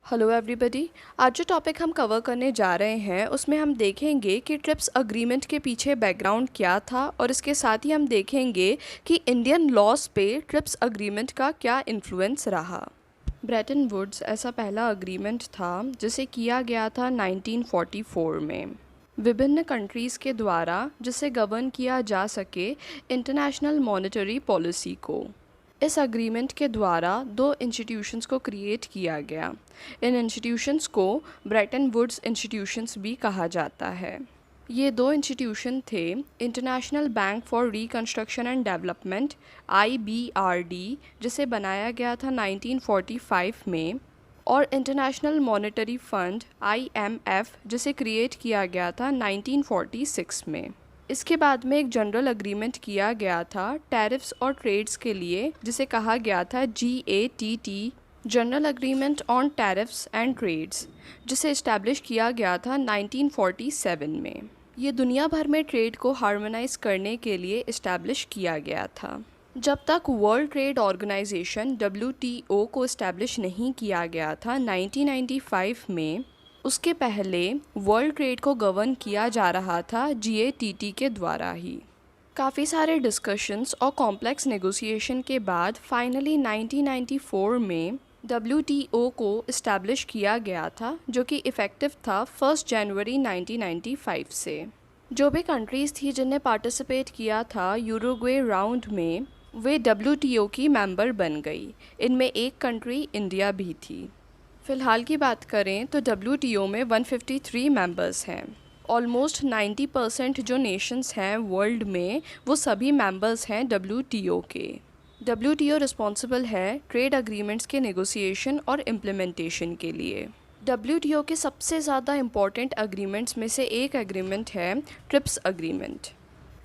Hello everybody. आज जो topic हम कवर करने जा रहे हैं उसमें हम देखेंगे कि ट्रिप्स अग्रीमेंट के पीछे बैकग्राउंड क्या था और इसके साथ ही हम देखेंगे कि इंडियन लॉज पे ट्रिप्स अग्रीमेंट का क्या इन्फ्लुएंस रहा। ब्रेटन वुड्स ऐसा पहला अग्रीमेंट था जिसे किया गया था 1944 में विभिन्न कंट्रीज़ के द्वारा, जिसे गवर्न किया जा सके इंटरनेशनल मॉनेटरी पॉलिसी को। इस अग्रीमेंट के द्वारा दो इंस्टीट्यूशंस को क्रिएट किया गया। इन इंस्टीट्यूशंस को ब्रेटन वुड्स इंस्टीट्यूशंस भी कहा जाता है। ये दो इंस्टीट्यूशन थे international bank for reconstruction and development IBRD, जिसे बनाया गया था 1945 में, और इंटरनेशनल मॉनेटरी फंड IMF, जिसे क्रिएट किया गया था 1946 में। इसके बाद में एक जनरल अग्रीमेंट किया गया था टैरिफ्स और ट्रेड्स के लिए, जिसे कहा गया था GATT, general agreement on tariffs and trades, जिसे इस्टेब्लिश किया गया था 1947 में। ये दुनिया भर में ट्रेड को हार्मोनाइज करने के लिए इस्टेब्लिश किया गया था। जब तक वर्ल्ड ट्रेड ऑर्गेनाइजेशन WTO को इस्टेब्लिश नहीं किया गया था 1995 में, उसके पहले वर्ल्ड ट्रेड को गवर्न किया जा रहा था GATT के द्वारा ही। काफ़ी सारे डिस्कशंस और कॉम्प्लेक्स नेगोशिएशन के बाद फाइनली 1994 में WTO को इस्टेब्लिश किया गया था, जो कि इफ़ेक्टिव था 1 जनवरी 1995 से। जो भी कंट्रीज़ थी जिनने पार्टिसिपेट किया था यूरुग्वे राउंड में, वे WTO की मेंबर बन गई। इनमें एक कंट्री इंडिया भी थी। फ़िलहाल की बात करें तो WTO में 153 मेंबर्स हैं। ऑलमोस्ट 90% जो नेशंस हैं वर्ल्ड में, वो सभी मेंबर्स हैं WTO के। WTO रिस्पॉन्सिबल है ट्रेड अग्रीमेंट्स के नेगोशिएशन और इम्प्लीमेंटेशन के लिए। WTO के सबसे ज़्यादा इम्पॉर्टेंट अग्रीमेंट्स में से एक अग्रीमेंट है trips agreement.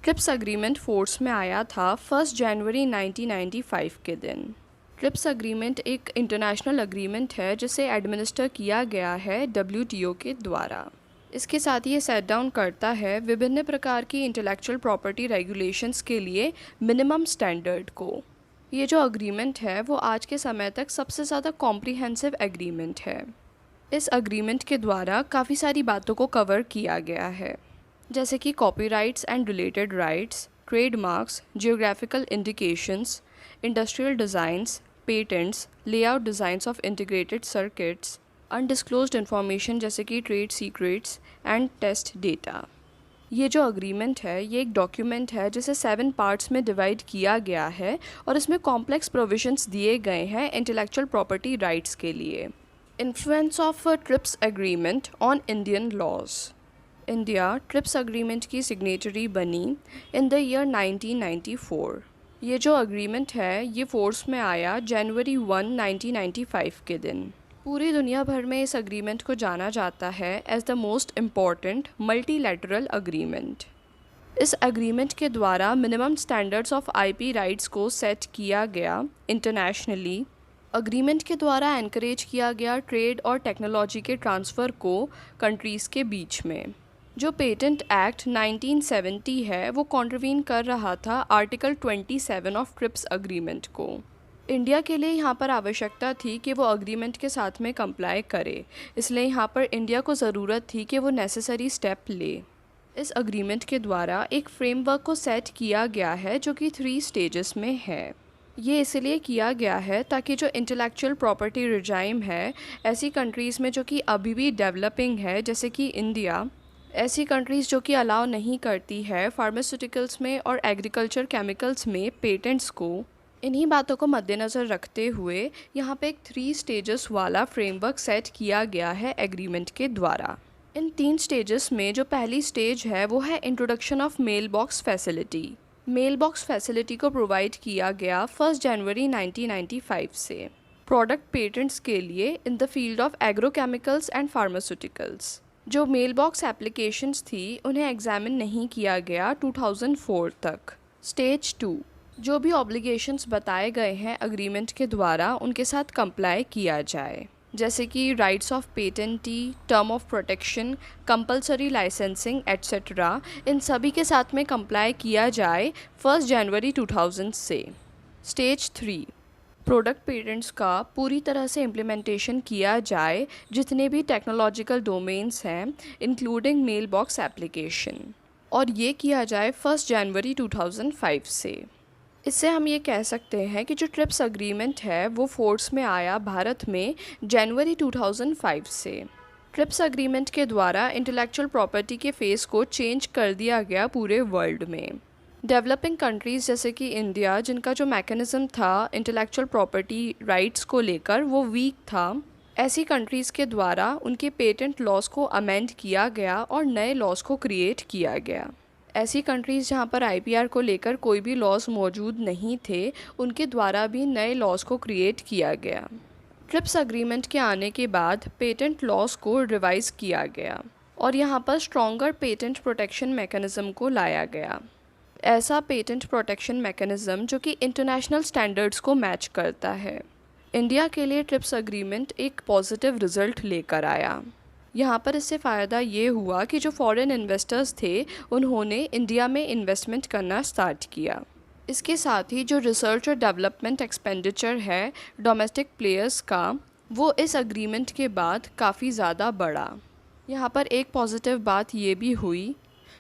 Trips agreement force में आया था 1 जनवरी 1995 के दिन। ट्रिप्स अग्रीमेंट एक इंटरनेशनल अग्रीमेंट है जिसे एडमिनिस्टर किया गया है WTO के द्वारा। इसके साथ ही ये सेट डाउन करता है विभिन्न प्रकार की इंटेलेक्चुअल प्रॉपर्टी रेगुलेशंस के लिए मिनिमम स्टैंडर्ड को। ये जो अग्रीमेंट है वो आज के समय तक सबसे ज़्यादा कॉम्प्रिहेंसिव एग्रीमेंट है। इस अग्रीमेंट के द्वारा काफ़ी सारी बातों को कवर किया गया है, जैसे कि copyrights and related rights, trademarks, geographical indications, industrial designs, patents, layout designs of integrated circuits, undisclosed information जैसे कि trade secrets and test data. ये जो अग्रीमेंट है ये एक डॉक्यूमेंट है जिसे 7 पार्ट्स में डिवाइड किया गया है और इसमें कॉम्प्लेक्स प्रोविजंस दिए गए हैं इंटेलेक्चुअल प्रॉपर्टी राइट्स के लिए। Influence of TRIPS agreement on Indian laws. India TRIPS agreement की सिग्नेटरी बनी इन द ईयर 1994। ये जो अग्रीमेंट है ये फोर्स में आया जनवरी 1, 1995 के दिन। पूरी दुनिया भर में इस अग्रीमेंट को जाना जाता है as the most important multilateral agreement. इस अग्रीमेंट के द्वारा minimum standards of IP rights को सेट किया गया इंटरनेशनली। अग्रीमेंट के द्वारा एनकरेज किया गया ट्रेड और टेक्नोलॉजी के ट्रांसफ़र को कंट्रीज़ के बीच में। जो पेटेंट एक्ट 1970 है वो कॉन्ट्रवीन कर रहा था आर्टिकल 27 ऑफ ट्रिप्स अग्रीमेंट को। इंडिया के लिए यहाँ पर आवश्यकता थी कि वो अग्रीमेंट के साथ में कंप्लाई करे, इसलिए यहाँ पर इंडिया को ज़रूरत थी कि वो नेसेसरी स्टेप ले। इस अग्रीमेंट के द्वारा एक फ्रेमवर्क को सेट किया गया है जो कि 3 स्टेजेस में है। ये इसलिए किया गया है ताकि जो इंटेलेक्चुअल प्रॉपर्टी रिजाइम है ऐसी कंट्रीज़ में जो कि अभी भी डेवलपिंग है, जैसे कि इंडिया, ऐसी कंट्रीज़ जो कि अलाउ नहीं करती है फार्मास्यूटिकल्स में और एग्रीकल्चर केमिकल्स में पेटेंट्स को, इन्हीं बातों को मद्देनज़र रखते हुए यहाँ पे एक 3 स्टेजेस वाला फ्रेमवर्क सेट किया गया है एग्रीमेंट के द्वारा। इन 3 स्टेजेस में जो पहली स्टेज है वो है introduction of mail box facility. Mail box facility को प्रोवाइड किया गया 1 जनवरी 1995 से प्रोडक्ट पेटेंट्स के लिए in the field of agrochemicals and pharmaceuticals. जो मेल बॉक्स एप्लीकेशंस थी उन्हें एग्जामिन नहीं किया गया 2004 तक। स्टेज 2, जो भी ऑब्लिगेशंस बताए गए हैं अग्रीमेंट के द्वारा उनके साथ कंप्लाई किया जाए, जैसे कि rights of patentee, term of protection, compulsory licensing etcetera, इन सभी के साथ में कंप्लाई किया जाए 1 जनवरी 2000 से। स्टेज 3, प्रोडक्ट पेटेंट्स का पूरी तरह से इम्प्लीमेंटेशन किया जाए जितने भी टेक्नोलॉजिकल डोमेन्स हैं इंक्लूडिंग मेल बॉक्स एप्लीकेशन, और ये किया जाए 1 जनवरी 2005 से। इससे हम ये कह सकते हैं कि जो ट्रिप्स अग्रीमेंट है वो फोर्स में आया भारत में जनवरी 2005 से। ट्रिप्स अग्रीमेंट के द्वारा इंटेलेक्चुअल प्रॉपर्टी के फेस को चेंज कर दिया गया पूरे वर्ल्ड में। डेवलपिंग कंट्रीज़ जैसे कि इंडिया, जिनका जो मैकेनिज़्म था इंटेलेक्चुअल प्रॉपर्टी राइट्स को लेकर वो वीक था, ऐसी कंट्रीज़ के द्वारा उनके पेटेंट लॉज को अमेंड किया गया और नए लॉज को क्रिएट किया गया। ऐसी कंट्रीज़ जहाँ पर आईपीआर को लेकर कोई भी लॉज मौजूद नहीं थे, उनके द्वारा भी नए लॉज को क्रिएट किया गया। ट्रिप्स अग्रीमेंट के आने के बाद पेटेंट लॉज को रिवाइज़ किया गया और यहाँ पर स्ट्रॉन्गर पेटेंट प्रोटेक्शन मैकेनिज़्म को लाया गया। ऐसा पेटेंट प्रोटेक्शन मैकेनिज़्म जो कि इंटरनेशनल स्टैंडर्ड्स को मैच करता है। इंडिया के लिए ट्रिप्स अग्रीमेंट एक पॉजिटिव रिज़ल्ट लेकर आया। यहाँ पर इससे फ़ायदा ये हुआ कि जो फॉरेन इन्वेस्टर्स थे उन्होंने इंडिया में इन्वेस्टमेंट करना स्टार्ट किया। इसके साथ ही जो रिसर्च और डेवलपमेंट एक्सपेंडिचर है डोमेस्टिक प्लेयर्स का, वो इस अग्रीमेंट के बाद काफ़ी ज़्यादा बढ़ा। यहाँ पर एक पॉजिटिव बात ये भी हुई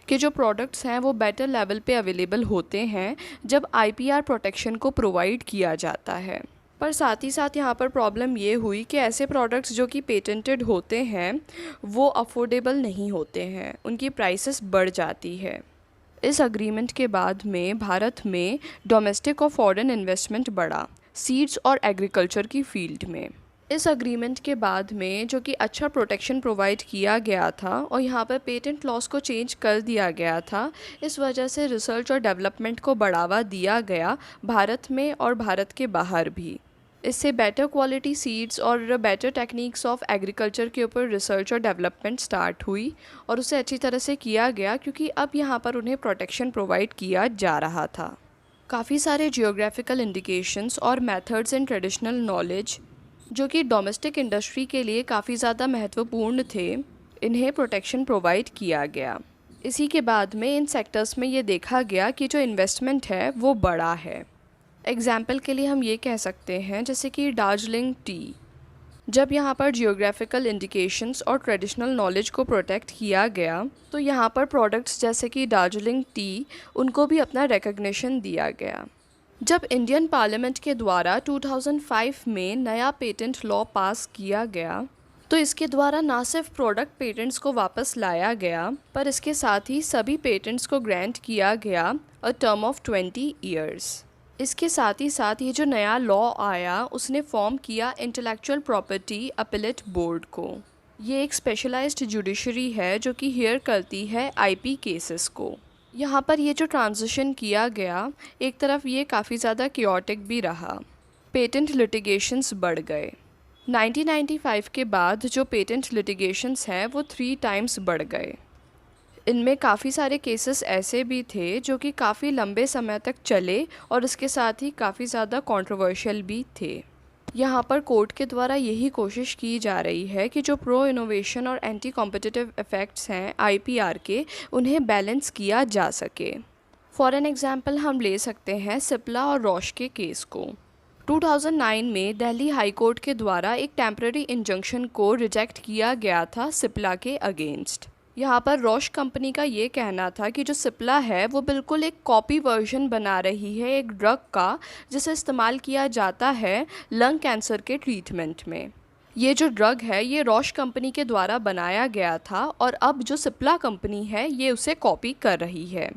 कि जो प्रोडक्ट्स हैं वो बेटर लेवल पे अवेलेबल होते हैं जब आईपीआर प्रोटेक्शन को प्रोवाइड किया जाता है। पर साथ ही साथ यहाँ पर प्रॉब्लम ये हुई कि ऐसे प्रोडक्ट्स जो कि पेटेंटेड होते हैं वो अफोर्डेबल नहीं होते हैं, उनकी प्राइसेस बढ़ जाती है। इस अग्रीमेंट के बाद में भारत में डोमेस्टिक और फॉरेन इन्वेस्टमेंट बढ़ा सीड्स और एग्रीकल्चर की फील्ड में। इस अग्रीमेंट के बाद में जो कि अच्छा प्रोटेक्शन प्रोवाइड किया गया था और यहाँ पर पेटेंट लॉज को चेंज कर दिया गया था, इस वजह से रिसर्च और डेवलपमेंट को बढ़ावा दिया गया भारत में और भारत के बाहर भी। इससे बेटर क्वालिटी सीड्स और बेटर टेक्निक्स ऑफ एग्रीकल्चर के ऊपर रिसर्च और डेवलपमेंट स्टार्ट हुई और उसे अच्छी तरह से किया गया क्योंकि अब यहाँ पर उन्हें प्रोटेक्शन प्रोवाइड किया जा रहा था। काफ़ी सारे जियोग्राफिकल इंडिकेशंस और मेथड्स एंड ट्रेडिशनल नॉलेज जो कि डोमेस्टिक इंडस्ट्री के लिए काफ़ी ज़्यादा महत्वपूर्ण थे, इन्हें प्रोटेक्शन प्रोवाइड किया गया। इसी के बाद में इन सेक्टर्स में ये देखा गया कि जो इन्वेस्टमेंट है वो बड़ा है। एग्जाम्पल के लिए हम ये कह सकते हैं जैसे कि दार्जिलिंग टी, जब यहाँ पर जियोग्राफिकल इंडिकेशंस और ट्रेडिशनल नॉलेज को प्रोटेक्ट किया गया तो यहाँ पर प्रोडक्ट्स जैसे कि दार्जिलिंग टी उनको भी अपना रिकग्निशन दिया गया। जब इंडियन पार्लियामेंट के द्वारा 2005 में नया पेटेंट लॉ पास किया गया तो इसके द्वारा ना सिर्फ प्रोडक्ट पेटेंट्स को वापस लाया गया पर इसके साथ ही सभी पेटेंट्स को ग्रांट किया गया अ टर्म ऑफ 20 ईयर्स। इसके साथ ही ये जो नया लॉ आया उसने फॉर्म किया इंटेलेक्चुअल प्रॉपर्टी अपीलेट बोर्ड को। ये एक स्पेशलाइज्ड जुडिशरी है जो कि हियर करती है आईपी केसेस को। यहाँ पर ये जो ट्रांजिशन किया गया, एक तरफ ये काफ़ी ज़्यादा क्योटिक भी रहा। पेटेंट लिटिगेशंस बढ़ गए। 1995 के बाद जो पेटेंट लिटिगेशंस हैं वो 3 टाइम्स बढ़ गए। इनमें काफ़ी सारे केसेस ऐसे भी थे जो कि काफ़ी लंबे समय तक चले और इसके साथ ही काफ़ी ज़्यादा कंट्रोवर्शियल भी थे। यहाँ पर कोर्ट के द्वारा यही कोशिश की जा रही है कि जो प्रो इनोवेशन और एंटी कॉम्पिटिटिव इफ़ेक्ट्स हैं आईपीआर के, उन्हें बैलेंस किया जा सके। फॉर एन एग्जांपल हम ले सकते हैं सिप्ला और रॉश के केस को। 2009 में दिल्ली हाई कोर्ट के द्वारा एक टेम्पररी इंजंक्शन को रिजेक्ट किया गया था सिप्ला के अगेंस्ट। यहाँ पर रॉश कंपनी का ये कहना था कि जो सिप्ला है वो बिल्कुल एक कॉपी वर्जन बना रही है एक ड्रग का जिसे इस्तेमाल किया जाता है लंग कैंसर के ट्रीटमेंट में। ये जो ड्रग है ये रॉश कंपनी के द्वारा बनाया गया था और अब जो सिप्ला कंपनी है ये उसे कॉपी कर रही है।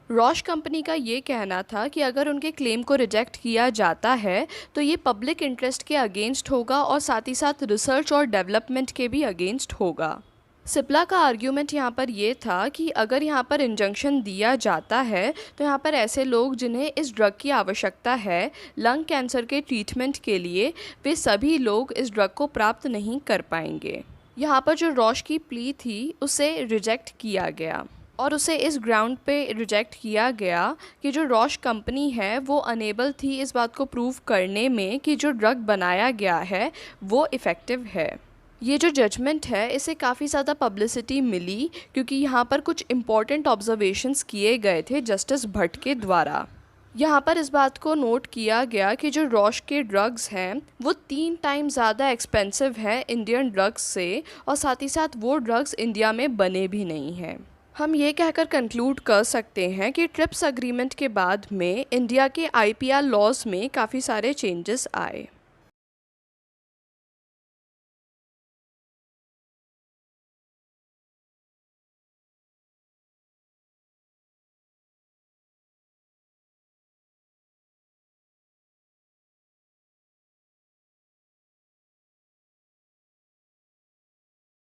रॉश कंपनी का ये कहना था कि अगर उनके क्लेम को रिजेक्ट किया जाता है तो ये पब्लिक इंटरेस्ट के अगेंस्ट होगा और साथ ही साथ रिसर्च और डेवलपमेंट के भी अगेंस्ट होगा। सिप्ला का आर्ग्यूमेंट यहाँ पर ये था कि अगर यहाँ पर इंजंक्शन दिया जाता है तो यहाँ पर ऐसे लोग जिन्हें इस ड्रग की आवश्यकता है लंग कैंसर के ट्रीटमेंट के लिए, वे सभी लोग इस ड्रग को प्राप्त नहीं कर पाएंगे। यहाँ पर जो रॉश की प्ली थी उसे रिजेक्ट किया गया और उसे इस ग्राउंड पे रिजेक्ट किया गया कि जो रॉश कंपनी है वो अनेबल थी इस बात को प्रूव करने में कि जो ड्रग बनाया गया है वो इफ़ेक्टिव है। ये जो जजमेंट है इसे काफ़ी ज़्यादा पब्लिसिटी मिली क्योंकि यहाँ पर कुछ इम्पॉर्टेंट ऑब्जर्वेशंस किए गए थे जस्टिस भट्ट के द्वारा। यहाँ पर इस बात को नोट किया गया कि जो रॉश के ड्रग्स हैं वो 3 टाइम ज़्यादा एक्सपेंसिव है इंडियन ड्रग्स से, और साथ ही साथ वो ड्रग्स इंडिया में बने भी नहीं हैं। हम ये कहकर कंक्लूड कर सकते हैं कि ट्रिप्स अग्रीमेंट के बाद में इंडिया के आईपीआर लॉज में काफ़ी सारे चेंजेस आए।